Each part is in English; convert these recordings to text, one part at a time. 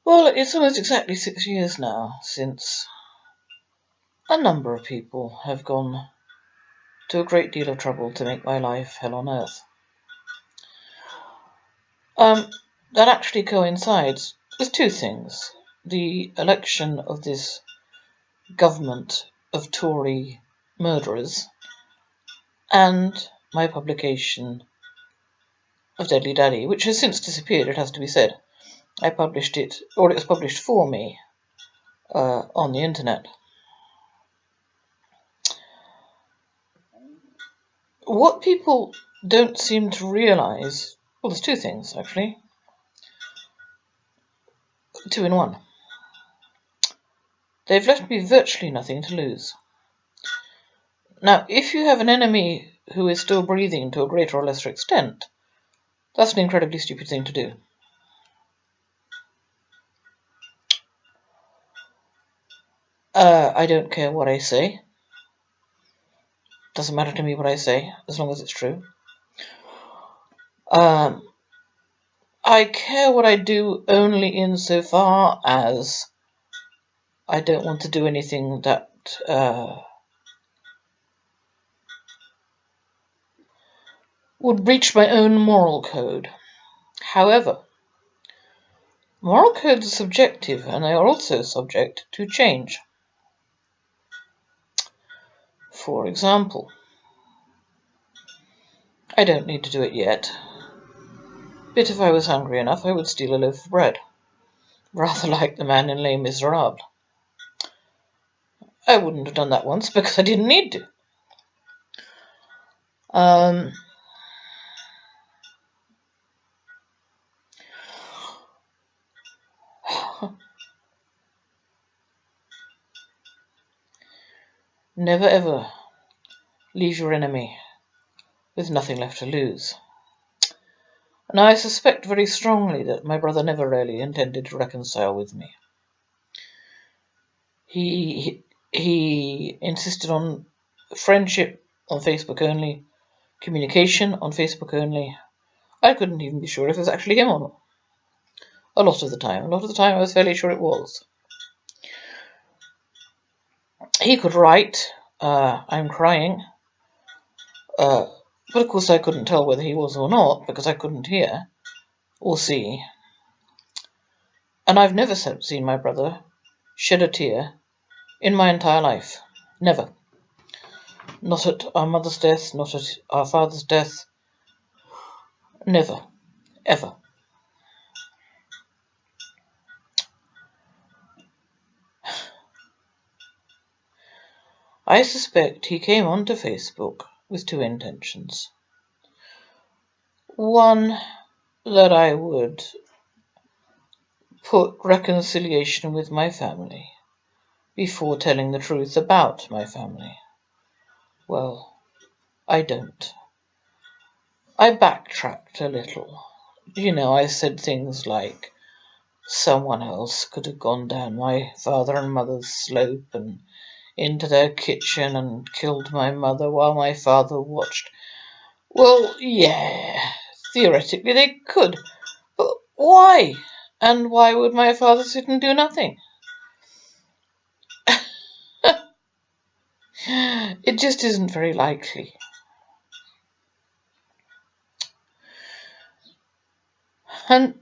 Well, it's almost exactly 6 years now since a number of people have gone to a great deal of trouble to make my life hell on earth. That actually coincides with two things. The election of this government of Tory murderers and my publication of Deadly Daddy, which has since disappeared, it has to be said. I published it, or it was published for me, on the internet. What people don't seem to realise, well, there's two things, actually. Two in one. They've left me virtually nothing to lose. Now, if you have an enemy who is still breathing to a greater or lesser extent, that's an incredibly stupid thing to do. I don't care what I say. Doesn't matter to me what I say, as long as it's true. I care what I do only insofar as I don't want to do anything that would breach my own moral code. However, moral codes are subjective, and they are also subject to change. For example, I don't need to do it yet, but if I was hungry enough, I would steal a loaf of bread, rather like the man in Les Miserables. I wouldn't have done that once because I didn't need to. Never ever leave your enemy with nothing left to lose. And I suspect very strongly that my brother never really intended to reconcile with me. He insisted on friendship on Facebook only, communication on Facebook only. I couldn't even be sure if it was actually him or not. A lot of the time I was fairly sure it was. He could write, I'm crying, but of course I couldn't tell whether he was or not because I couldn't hear or see. And I've never seen my brother shed a tear in my entire life. Never. Not at our mother's death, not at our father's death. Never. Ever. I suspect he came onto Facebook with two intentions. One, that I would put reconciliation with my family before telling the truth about my family. Well, I don't. I backtracked a little. I said things like, someone else could have gone down my father and mother's slope and into their kitchen and killed my mother while my father watched. Well, yeah, theoretically they could, but why? And why would my father sit and do nothing? It just isn't very likely. And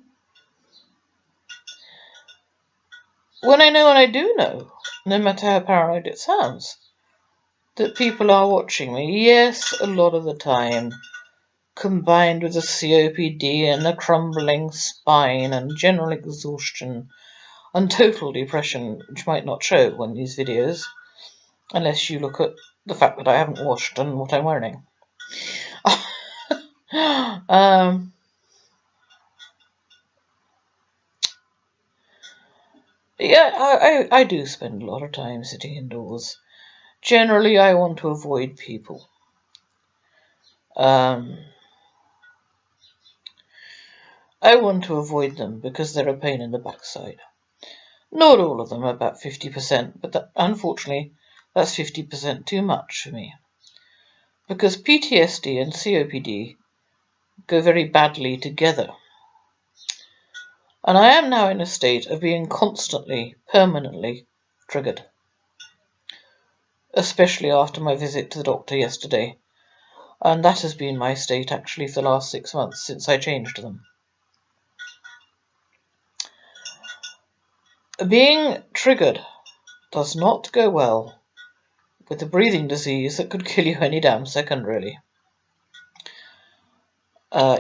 when I know, and I do know, no matter how paranoid it sounds, that people are watching me, yes, a lot of the time, combined with the COPD and the crumbling spine and general exhaustion and total depression, which might not show on these videos, unless you look at the fact that I haven't washed and what I'm wearing. Yeah, I do spend a lot of time sitting indoors. Generally, I want to avoid people. I want to avoid them because they're a pain in the backside. Not all of them, about 50%, but unfortunately, that's 50% too much for me. Because PTSD and COPD go very badly together. and I am now in a state of being constantly, permanently triggered, especially after my visit to the doctor yesterday, and that has been my state actually for the last 6 months since I changed them. Being triggered does not go well with a breathing disease that could kill you any damn second, really.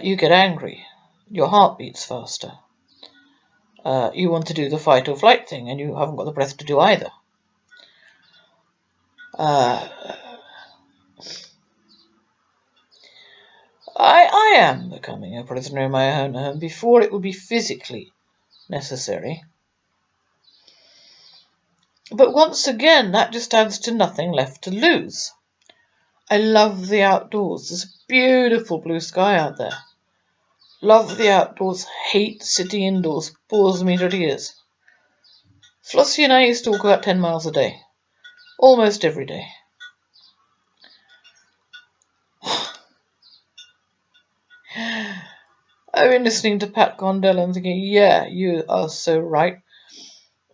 You get angry, your heart beats faster. You want to do the fight or flight thing, and you haven't got the breath to do either. I am becoming a prisoner in my own home before it would be physically necessary. But once again, that just adds to nothing left to lose. I love the outdoors. There's a beautiful blue sky out there. Love the outdoors, hate sitting indoors, bores me to tears. Flossie and I used to walk about 10 miles a day, almost every day. I've been listening to Pat Gondell and thinking, yeah, you are so right.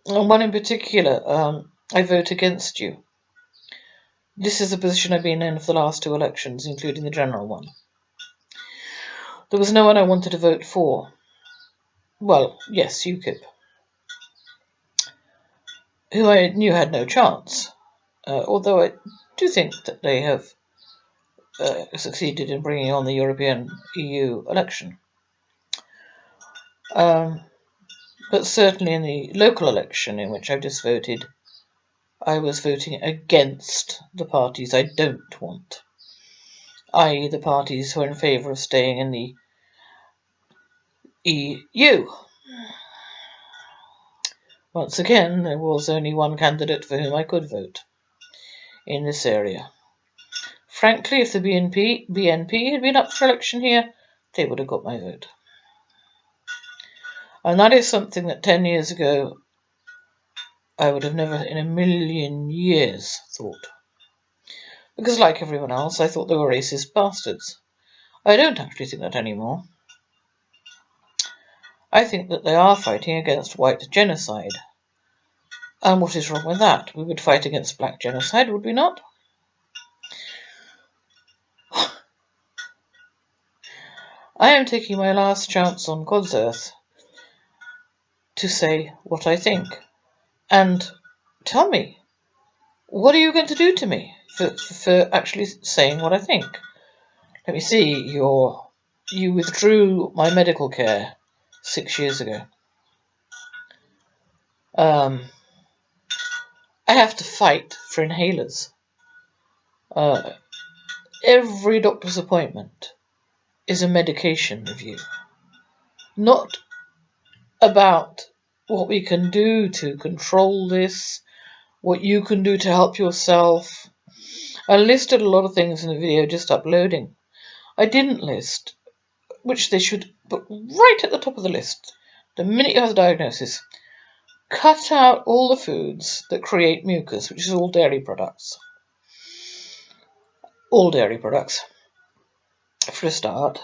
And one in particular, I vote against you. This is a position I've been in for the last 2 elections, including the general one. There was no one I wanted to vote for. Well, yes, UKIP, who I knew had no chance, although I do think that they have succeeded in bringing on the European EU election. But certainly in the local election in which I've just voted, I was voting against the parties I don't want, i.e. the parties who are in favour of staying in the EU. Once again, there was only one candidate for whom I could vote in this area. Frankly, if the BNP had been up for election here, they would have got my vote. And that is something that 10 years ago I would have never in a million years thought. Because like everyone else, I thought they were racist bastards. I don't actually think that anymore. I think that they are fighting against white genocide. And what is wrong with that? We would fight against black genocide, would we not? I am taking my last chance on God's earth to say what I think. And tell me, what are you going to do to me for actually saying what I think? Let me see, you withdrew my medical care 6 years ago. I have to fight for inhalers. Every doctor's appointment is a medication review. Not about what we can do to control this, what you can do to help yourself. I listed a lot of things in the video just uploading. I didn't list, which they should put right at the top of the list, the minute you have the diagnosis. Cut out all the foods that create mucus, which is all dairy products. All dairy products, for a start.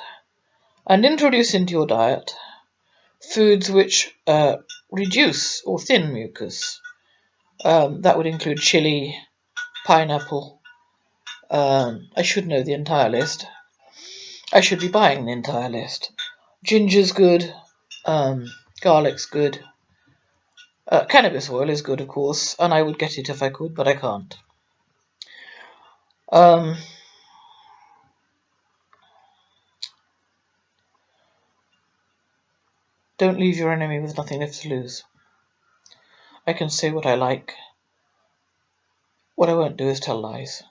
And introduce into your diet foods which reduce or thin mucus. That would include chili, pineapple. I should know the entire list. I should be buying the entire list. Ginger's good. Garlic's good. Cannabis oil is good, of course, and I would get it if I could, but I can't. Don't leave your enemy with nothing left to lose. I can say what I like. What I won't do is tell lies.